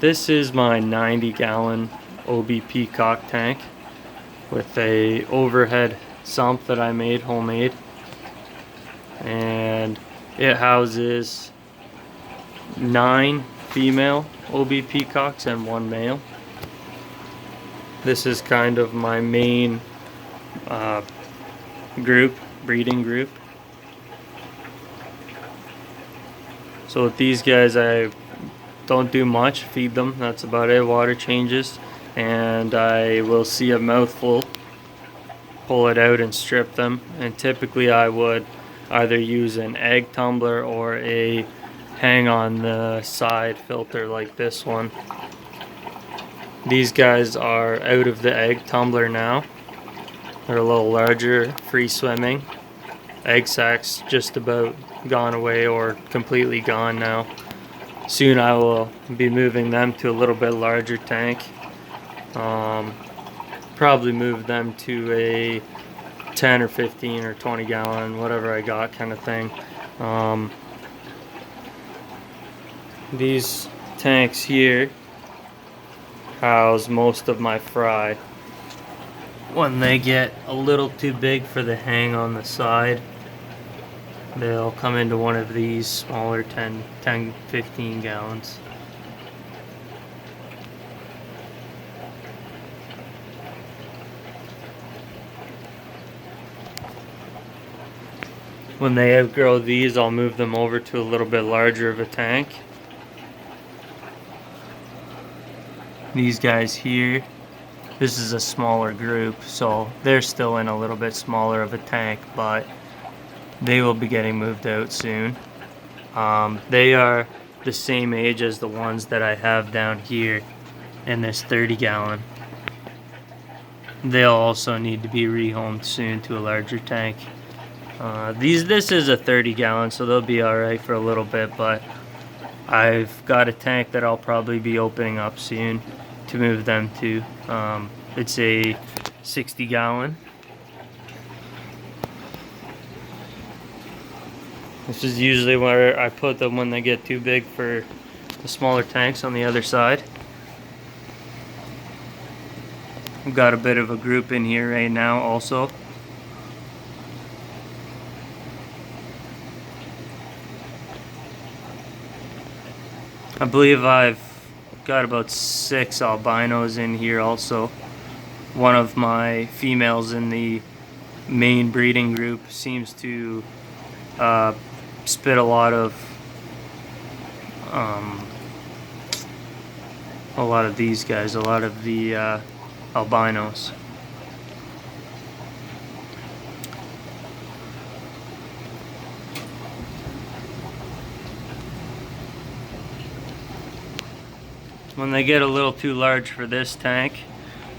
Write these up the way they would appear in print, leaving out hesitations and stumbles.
This is my 90-gallon OB Peacock tank with a overhead sump that I made homemade, and it houses 9 female OB peacocks and 1 male. This is kind of my main breeding group. So with these guys, I don't do much, feed them, that's about it, water changes, and I will see a mouthful, pull it out and strip them, and typically I would either use an egg tumbler or a hang on the side filter like this one. These guys are out of the egg tumbler now. They're a little larger, free swimming. Egg sacs just about gone away or completely gone now. Soon I will be moving them to a little bit larger tank. Probably move them to a 10 or 15 or 20 gallon, whatever I got kind of thing. These tanks here house most of my fry. When they get a little too big for the hang on the side, they'll come into one of these smaller 10, 15 gallons. When they outgrow these, I'll move them over to a little bit larger of a tank. These guys here, this is a smaller group, so they're still in a little bit smaller of a tank, but they will be getting moved out soon. They are the same age as the ones that I have down here in this 30 gallon. They'll also need to be rehomed soon to a larger tank. This is a 30 gallon, so they'll be alright for a little bit, but I've got a tank that I'll probably be opening up soon to move them to. It's a 60 gallon. This is usually where I put them when they get too big for the smaller tanks on the other side. We've got a bit of a group in here right now also. I believe I've got about 6 albinos in here also. One of my females in the main breeding group seems to spit a lot of these guys, a lot of the albinos. When they get a little too large for this tank,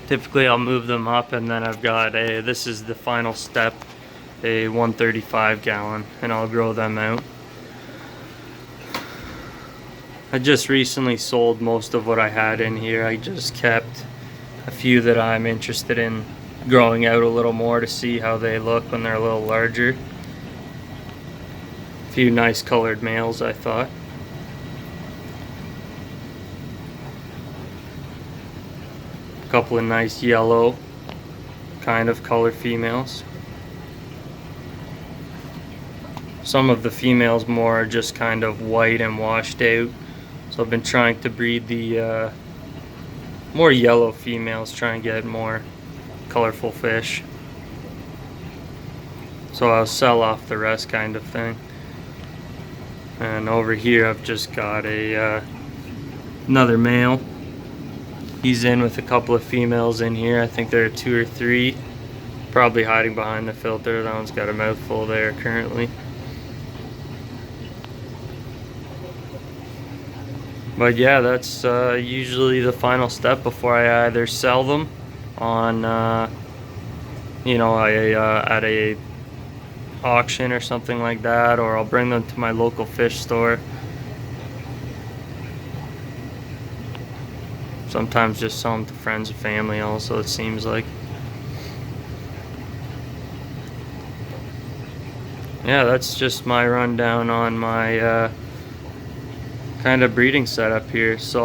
typically I'll move them up, and then I've got this is the final step, a 135 gallon, and I'll grow them out. I just recently sold most of what I had in here. I just kept a few that I'm interested in growing out a little more to see how they look when they're a little larger. A few nice colored males, I thought. A couple of nice yellow kind of color females. Some of the females more are just kind of white and washed out. So I've been trying to breed the more yellow females, try and get more colorful fish. So I'll sell off the rest kind of thing. And over here I've just got another male. He's in with a couple of females in here. I think there are 2 or 3. Probably hiding behind the filter. That one's got a mouthful there currently. But yeah, that's usually the final step before I either sell them on, you know, at a auction or something like that, or I'll bring them to my local fish store. Sometimes just sell them to friends and family also, it seems like. Yeah, that's just my rundown on my kind of breeding setup here. So